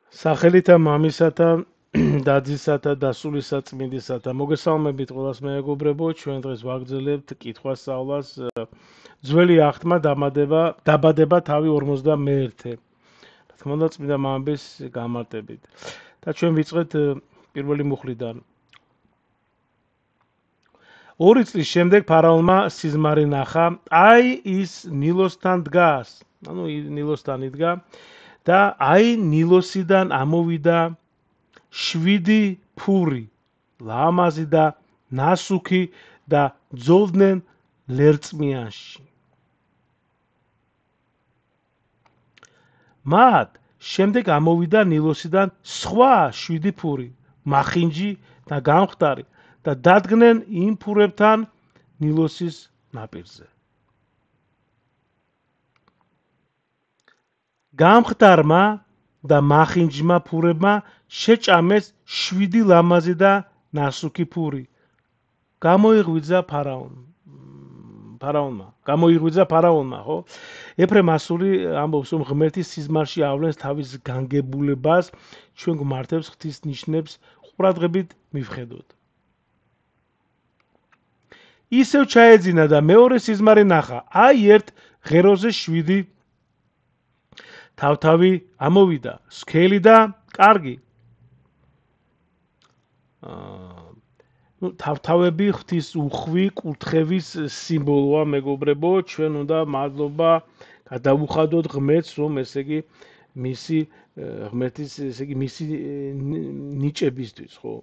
სახელითა მამისათა დადისათა დასულისა წმინდისათა მოგესალმებით ყველას მეგობრებო, ჩვენ დღეს ვაგრძელებთ კითხვასწავლას ძველი აღთმა დაბადება თავი 51. რა თქმა უნდა წმინდა მამების გამარტებით. და ჩვენ ვიწყეთ პირველი მუხლიდან. 2 წლის შემდეგ ფარაონმა სიზმარი ნახა, აი ის ნილოსთან დგას, ანუ ნილოსთან იდგა და აი ნილოსიდან ამოვიდა 7 ფური, ლამაზი და ნასუქი და ძოვდნენ ლერწმიანში. მათ შემდეგ ამოვიდა ნილოსიდან სხვა 7 ფური, მახინჯი და გამხდარი და დადგნენ იმ ფურებთან ნილოსის ნაპირზე. გამხდარმა და მახინჯმა ფურებმა შეჭამეს 7 ლამაზი და ნასუქი ფური. გამოიღვიძა ფარაონმა, ხო? ეფრემ ასური ამბობს, რომ ღმერთის სიზმარში ავლენს თავის განგებულებას, ჩვენ გვმართებს ღვთის ნიშნებს ყურადღებით მივხედოთ. ისევ ჩაეძინა და მეორე სიზმარი ნახა, აი ერთ ღეროზე 7 თავთავი ამოვიდა, სქელი და კარგი. თავთავები ღვთის უხვი კურთხევის სიმბოლოა, მეგობრებო, ჩვენ უნდა მადლობა გადავუხადოთ ღმერთს, რომ ესე იგი მისი ღმერთის ესე იგი მისი ნიჭებისთვის, ხო?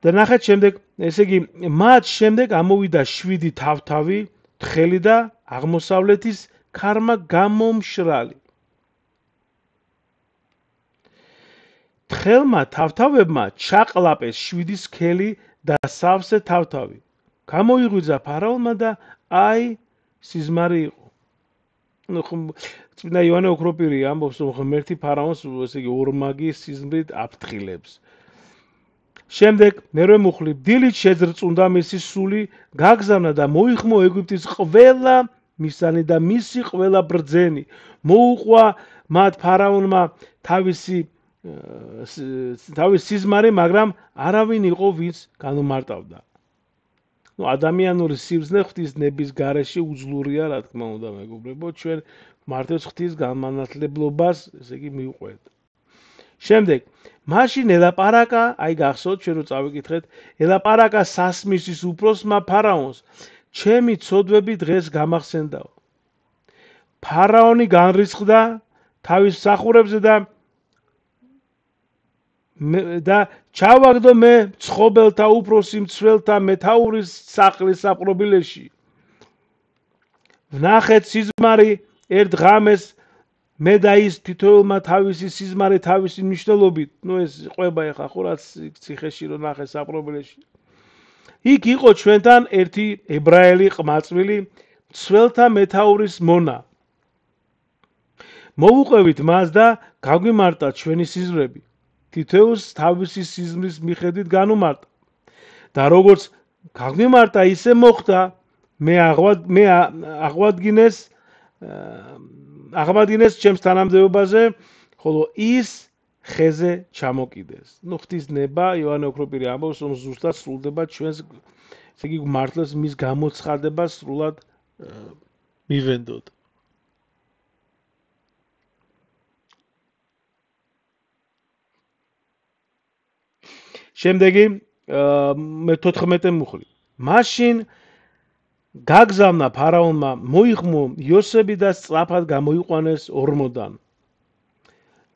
და ნახეთ შემდეგ, ესე იგი მათ შემდეგ ამოვიდა 7 თავთავი, თხელი და აღმოსავლეთის ქარმა გამომშრალი. თხელმა თავთავებმა ჩაყლაპეს 7 სქელი და სავსე თავთავი. გამოიღვიძა ფარაონმა და აი სიზმარი იყო. წმინდა იოანე ოქროპირი ამბობს, რომ ღმერთი ფარაონს ესე იგი ორმაგი სიზმრით აფრთხილებს. შემდეგ მერვე მუხლი, დილით შეძრწუნდა მისი სული, გაგზავნა და მოიხმო ეგვიპტის ყველა მისანი და მისი ყველა ბრძენი. მოუყვა მათ ფარაონმა თავის სიზმარი, მაგრამ არავინ იყო, ვინც განუმარტავდა. ადამიანური სიბრძნე ღვთის ნების გარეშე უძლურია, რა თქმა უნდა, მეგობრებო, ჩვენ მართლაც ღვთის განმანათლებლობას, ესე იგი, მივყვეთ. შემდეგ, მაშინ ელაპარაკა, აი გახსოვთ, ჩვენ რო წავიკითხეთ, ელაპარაკა სასმისის უფროსმა ფარაონს, ჩემი ცოდვები დღეს გამახსენდაო. ფარაონი განრისხდა თავის მსახურებზე და ჩავაგდო მე მცხოველთა უფროსი მცველთა მეთაურის სახლის საპყრობილეში. ვნახეთ სიზმარი ერთ ღამეს მე და ის თითოეულმა თავისი სიზმარი თავისი მნიშვნელობით, ეს ყვება ეხა ხო რაც ციხეში რო ნახე საპყრობილეში. იქ იყო ჩვენთან ერთი ებრაელი ყმაწვილი მცველთა მეთაურის მონა. მოვუყვევით მას და გაგვიმარტა ჩვენი სიზმრები. თითოეულს თავისი სიზმრის მიხედვით განუმარტა. და როგორც გაგვიმარტა, ისე მოხდა, მე აღვადგინეს ჩემს თანამდებობაზე, ხოლო ის ხეზე ჩამოკიდეს. ღვთის ნება, იოანე ოქროპირი ამბობს, რომ ზუსტად სრულდება ჩვენს, ესე იგი, მართლაც მის გამოცხადებას სრულად მივენდოთ. შემდეგი მე 14 მუხლი. მაშინ გაგზავნა ფარაონმა, მოიხმო იოსები და სწრაფად გამოიყვანეს ორმოდან.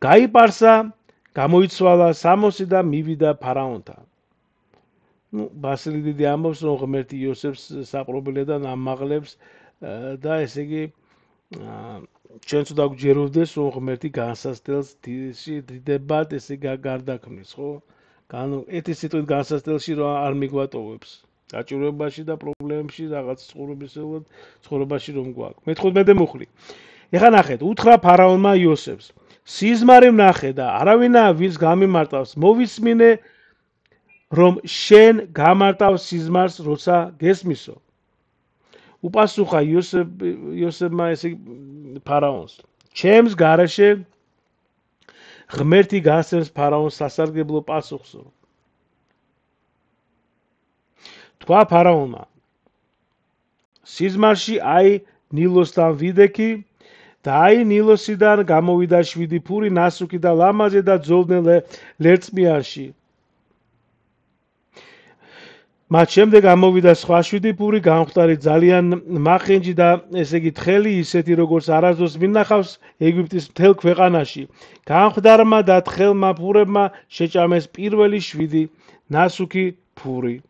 გაიპარსა, გამოიცვალა სამოსი და მივიდა ფარაონთან. ბასილი დიდი ამბობს, რომ ღმერთი იოსებს საპყრობილედან ამაღლებს და ესე იგი ჩვენც უნდა გვჯეროვდეს, რომ ღმერთი განსასწრელს დიდებად ესე გარდაქმნის, ხო? ერთი სიტყვით განსასწრელში რომ არ მიგვატოვებს. გაჭირვებაში და პრობლემებში, რაღაც ცხოვრებაში რომ გვაქვს. მე-15 მუხლი. ეხლა ნახეთ, უთხრა ფარაონმა იოსებს. სიზმარი ვნახე და არავინაა ვინც გამიმარტავს, მოვისმინე რომ შენ გამარტავ სიზმარს, როცა გესმისო. უპასუხა იოსებმა ესე ფარაონს. ჩემს გარეშე ღმერთი გასცემს ფარაონს სასარგებლო პასუხს. თქვა ფარაონმა: სიზმარში აი ნილოსთან ვიდექი და აი ნილოსიდან გამოვიდა 7 ფური ნასუქი და ლამაზი და ძოლნე ლერწმიანში. მათ შემდეგ გამოვიდა სხვა 7 ფური გამხდარი ძალიან მახენჯი და ესე იგი თხელი ისეთი როგორც არასდროს მინახავს ეგვიპტის მთელ ქვეყანაში. გამხდარმა და თხელმა ფურებმა შეჭამეს პირველი 7 ნასუქი ფური.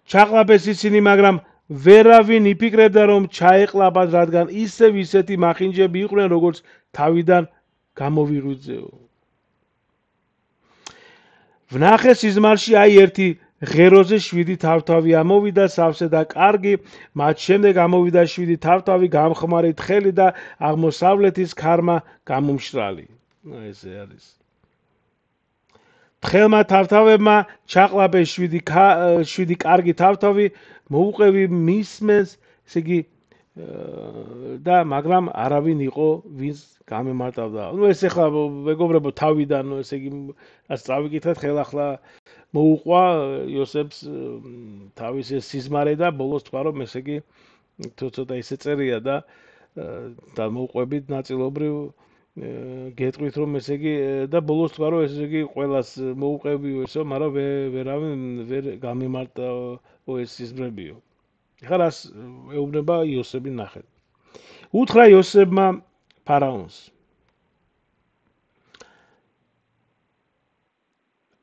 ჩაყლაპეს ისინი, მაგრამ ვერავინ იფიქრებდა რომ ჩაეყლაპათ, რადგან ისევ ისეთი მახინჯები იყვნენ როგორც თავიდან გამოვიღვიძეო. ვნახე სიზმარში აი ერთი ღეროზე 7 თავთავი ამოვიდა სავსე და კარგი, მათ შემდეგ ამოვიდა 7 თავთავი გამხმარი თხელი და აღმოსავლეთის ქარმა გამომშრალი. ესე არის. თხელმა თავთავებმა ჩაყლაპეს 7 კარგი თავთავი, მოუყევი მისმენს, ესე იგი და მაგრამ არავინ იყო ვინც გამემარტავდა. ეს ახლა მეგობრებო თავიდან, ესე იგი რაც წავიკითხეთ, ხელა ახლა მოუყვა იოსებს თავის ეს სიზმარე და ბოლოს თქვა რომ ესე იგი ცოტა ისე წერია და მოუყვებით ნაწილობრივ გეტყვით რომ ესე იგი და ბოლოს თქვა რომ ესე იგი ყველას მოუყევიო ესო, მაგრამ ვერავინ ვერ გამემარტავო ეს სიზმრებიო. ეხლა რას ეუბნება იოსები ნახეთ. უთხრა იოსებმა ფარაონს: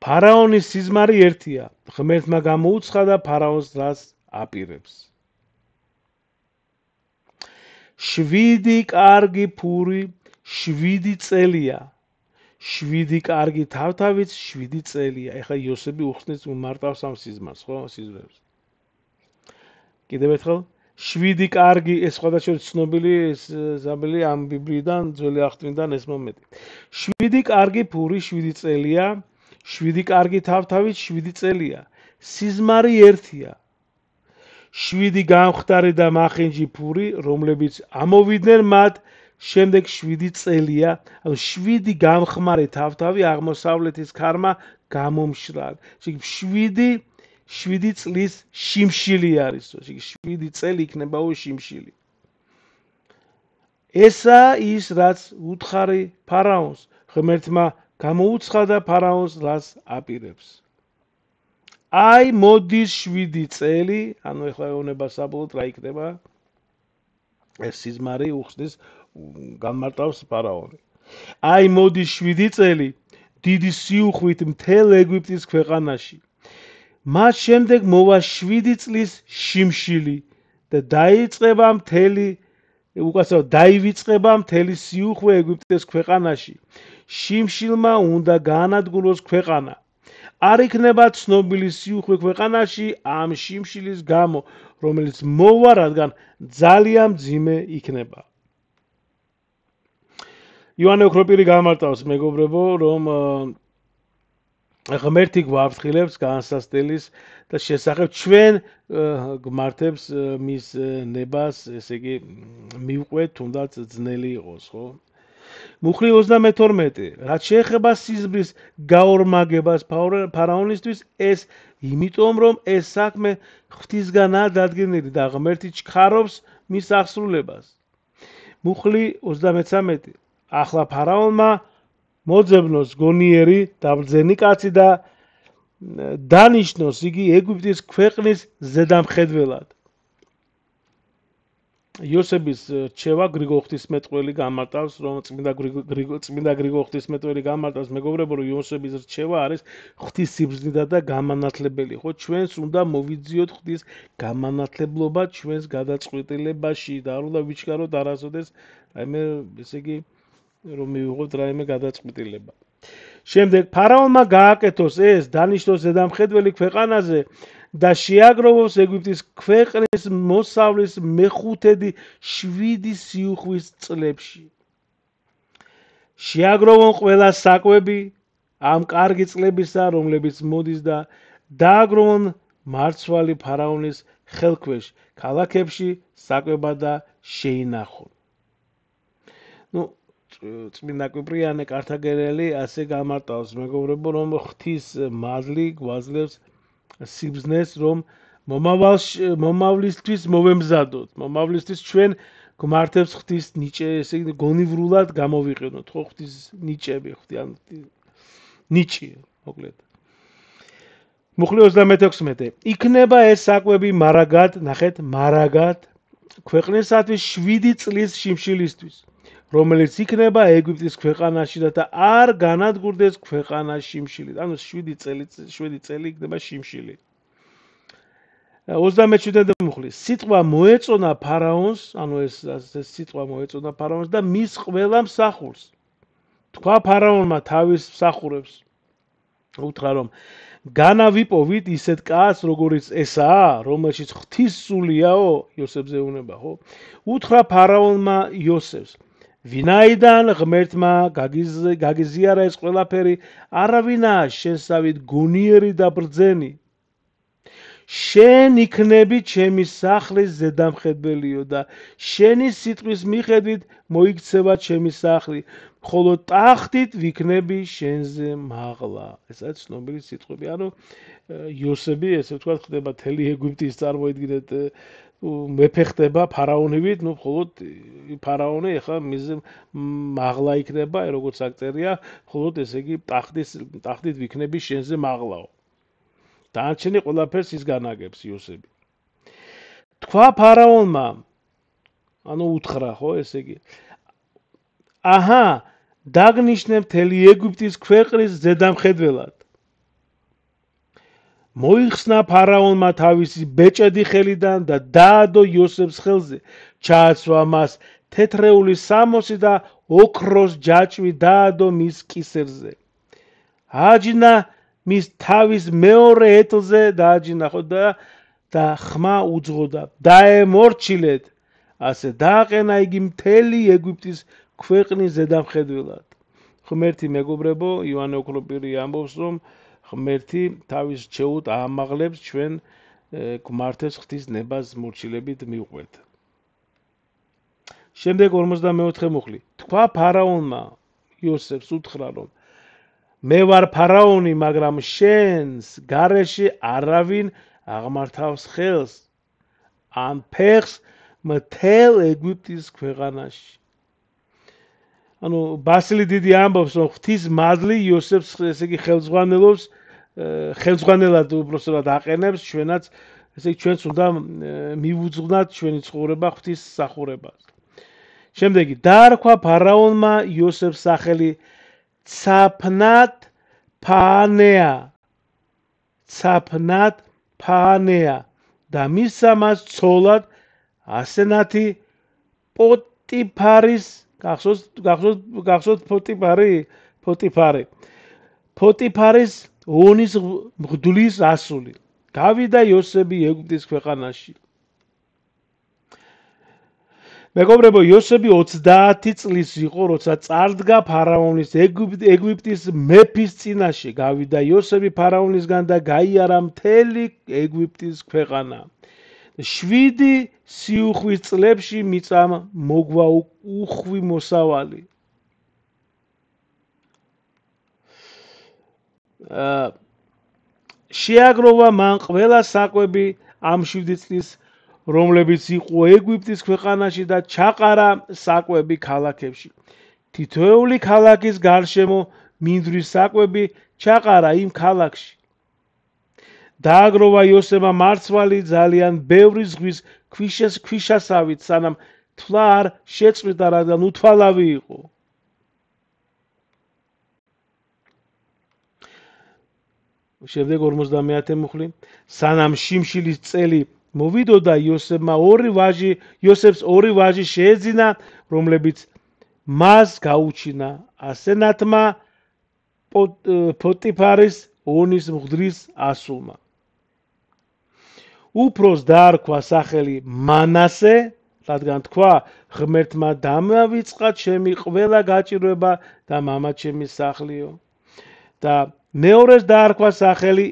ფარაონის სიზმარი ერთია, ღმერთმა გამოუცხადა ფარაონს რას აპირებს. 7 კარგი ფური 7 წელია, 7 კარგი თავთავიც 7 წელია. ეხლა იოსები უხსნის მარტავს ამ სიზმარს, ხო, სიზმრებს. კიდევ ერთხელ 7 კარგი, ეს სხვადასხვა ცნობილი ზაბელი ამ ბიბლიიდან, ძველი აღთქმიდან ეს მომენტი. 7 კარგი ფური 7 წელია, 7 კარგი თავთავით 7 წელია. სიზმარი ერთია. 7 გამხდარი და მახინჯი ფური, რომლებიც ამოვიდნენ მათ შემდეგ 7 წელია, ანუ 7 გამხმარი თავთავი აღმოსავლეთის ქარმა გამომშრალი. 7 წლის შიმშილი არის, 7 წელი იქნებაო შიმშილი. ესა ის რაც უთხარი ფარაონს, ღმერთმა გამოუცხადა ფარაონს რას აპირებს. აი მოდის 7 წელი, ანუ ეხლა ეუბნება საბოლოოდ რა იქნება? ეს სიზმარი უხსნის განმარტავს ფარაონი. აი მოდის 7 წელი დიდი სიუხვით მთელ ეგვიპტის ქვეყანაში. მათ შემდეგ მოვა 7 წლის შიმშილი და დაიწყება მთელი სიუხვე ეგვიპტის ქვეყანაში. შიმშილმა უნდა გაანადგუროს ქვეყანა. არ იქნება ცნობილი სიუხვე ქვეყანაში ამ შიმშილის გამო, რომელიც მოვა, რადგან ძალიან მძიმე იქნება. იოანე ოქროპირი გამარტავს, მეგობრებო, რომ ღმერთი გვაფრთხილებს განსასწელის და შესახებ ჩვენ გმართებს მის ნებას, ესე იგი მივყვეთ, თუნდაც ძნელი იყოს, ხო? მუხლი 32. რაც შეეხება სიზმრის გაორმაგებას ფარაონისთვის, ეს იმიტომ რომ ეს საქმე ღვთისგანაა დადგენილი და ღმერთი ჩქარობს მის აღსრულებას. მუხლი 33. ახლა ფარაონმა მოძებნოს გონიერი და ბრძენი კაცი და დანიშნოს იგი ეგვიპტის ქვეყნის ზედამხედველად. იოსების რჩევა გრიგოლ ღვთისმეტყველი გამარტავს, რომ წმინდა გრიგოლ ღვთისმეტყველი გამარტავს, მეგობრებო, რომ იოსების რჩევა არის ღვთის სიბრძნედა და გამანათლებელი, ხო? ჩვენს უნდა მოვიძიოთ ღვთის გამანათლებლობა ჩვენს გადაწყვეტილებაში და არ უნდა ვიჩქაროთ არასოდეს რაიმე, ესე იგი, რომ მივიღოთ რაიმე გადაწყვეტილება. შემდეგ ფარაონმა გააკეთოს ეს, დანიშნოს ზედამხედველი ქვეყანაზე და შეაგროვოს ეგვიპტის ქვეყნის მოსავლის მეხუთედი 7 სიუხვის წლებში. შეაგროვონ ყველა საკვები ამ კარგი წლებისა, რომლებიც მოდის და დააგროვონ მარცვალი ფარაონის ხელქვეშ, ქალაქებში საკვებად და შეინახონ. წმინდა კვიპრიანე კართაგენელი ასე გამარტავს, მეგობრებო, რომ ღვთის მადლი გვაძლევს სიბზნეს, რომ მომავლისთვის მოვემზადოთ, მომავლისთვის ჩვენ გვმართებს ღვთის ნიჭე, ესე იგი გონივრულად გამოვიყენოთ, ხო, ღვთის ნიჭები, ნიჭი, მოკლედ. მუხლი 36. იქნება ეს საკვები მარაგად, ნახეთ, მარაგად ქვეყნისათვის 7 წლის შიმშილისთვის, რომელიც იქნება ეგვიპტის ქვეყანაში და არ განადგურდეს ქვეყანას შიმშილით. ანუ 7 წელი იქნება შიმშილი. 37. მუხლი. სიტყვა მოეწონა ფარაონს, ანუ ეს სიტყვა მოეწონა ფარაონს და მის ყველა მსახურს. თქვა ფარაონმა თავის მსახურებს, უთხრა რომ განავიპოვით ისეთ კაცს, როგორც ესაა, რომელშიც ღვთის სულიაო, იოსებზე უნება, ხო? უთხრა ფარაონმა იოსებს, ვინაიდან ღმერთმა გაგიზიარა ეს ყველაფერი, არავინაა შენსავით გონიერი და ბრძენი. შენ იქნები ჩემი სახლის ზედამხედველიო და შენი სიტყვის მიხედვით მოიქცევა ჩემი სახლი, ხოლო ტახტით ვიქნები შენზე მაღლა. ესაა ცნობილი სიტყვები. ანუ იოსები, ესე ვთქვათ, ხდება მთელი ეგვიპტის, წარმოიდგინეთ, მეფე ხდება ფარაონივით, ну, მხოლოდ ფარაონი ახლა მის მაღლა იქნება, როგორც აქ წერია, მხოლოდ ესე იგი ტახტით ვიქნები შენზე მაღლაო. დანარჩენი ყველაფერს ის განაგებს იოსები. თქვა ფარაონმა, ანუ უთხრა, ხო, ესე იგი. აჰა, დაგნიშნე მთელი ეგვიპტის ქვეყნის ზედამხედველად. მოიხსნა ფარაონმა თავისი ბეჭედი ხელიდან და დაადო იოსებს ხელზე, ჩააცვა მას თეთრეული სამოსი და ოქროს ჯაჭვი დაადო მის კისერზე. აჯინა მის თავის მეორე ეტლზე დააჯინა, ხო, და ხმა უძღოდა. დაემორჩილეთ, ასე დააყენა იგი მთელი ეგვიპტის ქვეყნის ზედამხედველად. ღმერთი, მეგობრებო, იოანე ოქროპირი ამბობს, რომ ღმერთი თავის რჩეულთ აამაღლებს ჩვენ გვმართებს ღვთის ნებას მორჩილებით მივყვეთ. შემდეგ 44 მუხლი. თქვა ფარაონმა იოსებს, უთხრა რომ მე ვარ ფარაონი, მაგრამ შენს გარეშე არავინ აღმართავს ხელს ან ფეხს მთელ ეგვიპტის ქვეყანაში. ანუ ბასილი დიდი ამბობს, რომ ღვთის მადლი იოსებს, ესე იგი, ხელმძღვანელად უბრალოდ აყენებს ჩვენაც, ესე იგი, ჩვენც უნდა მივუძღვნათ ჩვენი ცხოვრება ღვთის სახურებას. შემდეგი, დაარქვა ფარაონმა იოსებს სახელი ცაფნათ ფაანეა და მისცა მას ცოლად ასენათი პოტიფარის, გახსოვთ პოტიფარის ონის მღვდლის ასული. გავიდა იოსები ეგვიპტის ქვეყანაში. მეგობრებო, იოსები 30 წლის იყო, როცა წარდგა ფარაონის ეგვიპტის მეფის წინაშე. გავიდა იოსები ფარაონისგან და გაიარა მთელი ეგვიპტის ქვეყანა. 7 სიუხვის წლებში მიწამ მოგვა უხვი მოსავალი. შეაგროვა მან ყველა საკვები ამ 7 წლის, რომლებიც იყო ეგვიპტის ქვეყანაში და ჩაყარა საკვები ქალაქებში. თითოეული ქალაქის გარშემო მინდვრის საკვები ჩაყარა იმ ქალაქში. დააგროვა იოსებმა მარცვალი ძალიან ბევრი ზღვის ქვიშასავით, სანამ თვლა არ შეწყვიტა, რადგან უთვალავი იყო. შემდეგ 50 მუხლი. სანამ შიმშილის წელი მოვიდოდა, იოსებს ორი ვაჟი შეეძინა, რომლებიც მას გაუჩინა ასენათმა პოტიფარის ონის მღვდლის ასულმა. უფროს დაარქვა სახელი მანასე, რადგან თქვა, ღმერთმა დამავიწყა ჩემი ყველა გაჭირვება და მამაჩემი სახლიო. და მეორეს დაარქვა სახელი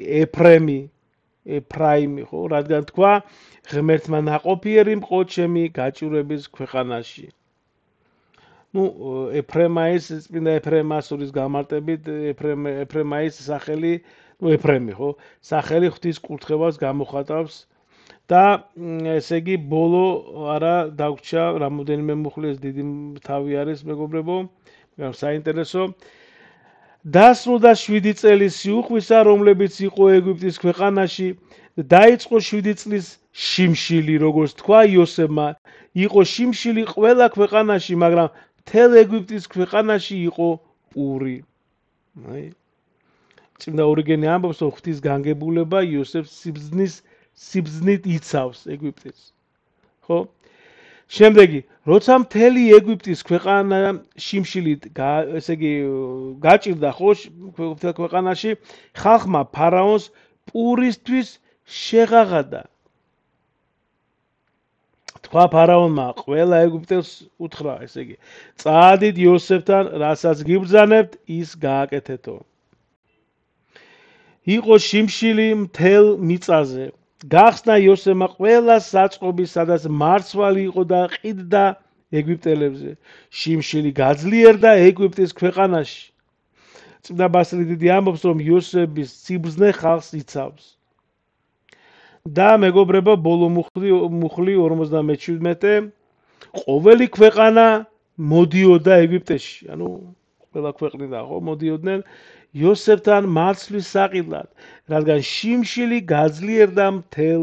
ეფრაიმი, ხო, რადგან თქვა, ღმერთმა ნაყოფიერი მყო ჩემი გაჭირვების ქვეყანაში. ეფრემაის წმინდა ეფრემასურის გამარტებით ეფრემაის სახელი, ეფრემი, ხო? სახელი ღვთის კურთხევას გამოხატავს და ესე იგი ბოლო არა დაგვრჩა რამოდენიმე მუხლის დიდი თავი არის მეგობრებო, საინტერესო. დასრულდა 7 წელი სიუხვისა, რომლებიც იყო ეგვიპტის ქვეყანაში. დაიწყო 7 წლის შიმშილი, როგორც თქვა იოსებმა, იყო შიმშილი ყველა ქვეყანაში, მაგრამ მთელ ეგვიპტის ქვეყანაში იყო პური. აი, წმინდა ორიგენი ამბობს, რომ ღვთის განგებულება იოსებს სიბზნით იცავს ეგვიპტეს. ხო? შემდეგი, როცა მთელი ეგვიპტის ქვეყანა შიმშილით, ესე იგი, გაჭირდა ხო ქვეყანაში, ხალხმა ფარაონს პურისთვის შეღაღადა. თქვა ფარაონმა, ყველა ეგვიპტელს უთხრა, ესე იგი, წაადით იოსებთან, რასაც გიბრძანებთ, ის გააკეთეთო. იყო შიმშილი მთელ მიწაზე. გახსნა იოსებმა ყველა საწყობი, სადაც მარცვალი იყო და ყიდდა ეგვიპტელებზე. შიმშილი გაძლიერდა ეგვიპტის ქვეყანაში. წმინდა ბასილი დიდი ამბობს, რომ იოსების სიბრძნე ხალხს იცავს. და მეგობრებო, ბოლო მუხლი 57. ყოველი ქვეყანა მოდიოდა ეგვიპტეში. ანუ ყველა ქვეყნიდან ხო მოდიოდნენ იოსებთან მარცვლის საყიდლად, რადგან შიმშილი გაძლიერდა მთელ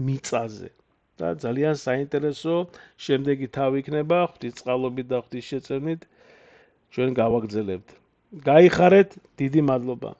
მიწაზე. და ძალიან საინტერესო შემდეგი თავი იქნება ღვთის წყალობით და ღვთის შეწევნით ჩვენ გავაგრძელებთ. გაიხარეთ, დიდი მადლობა.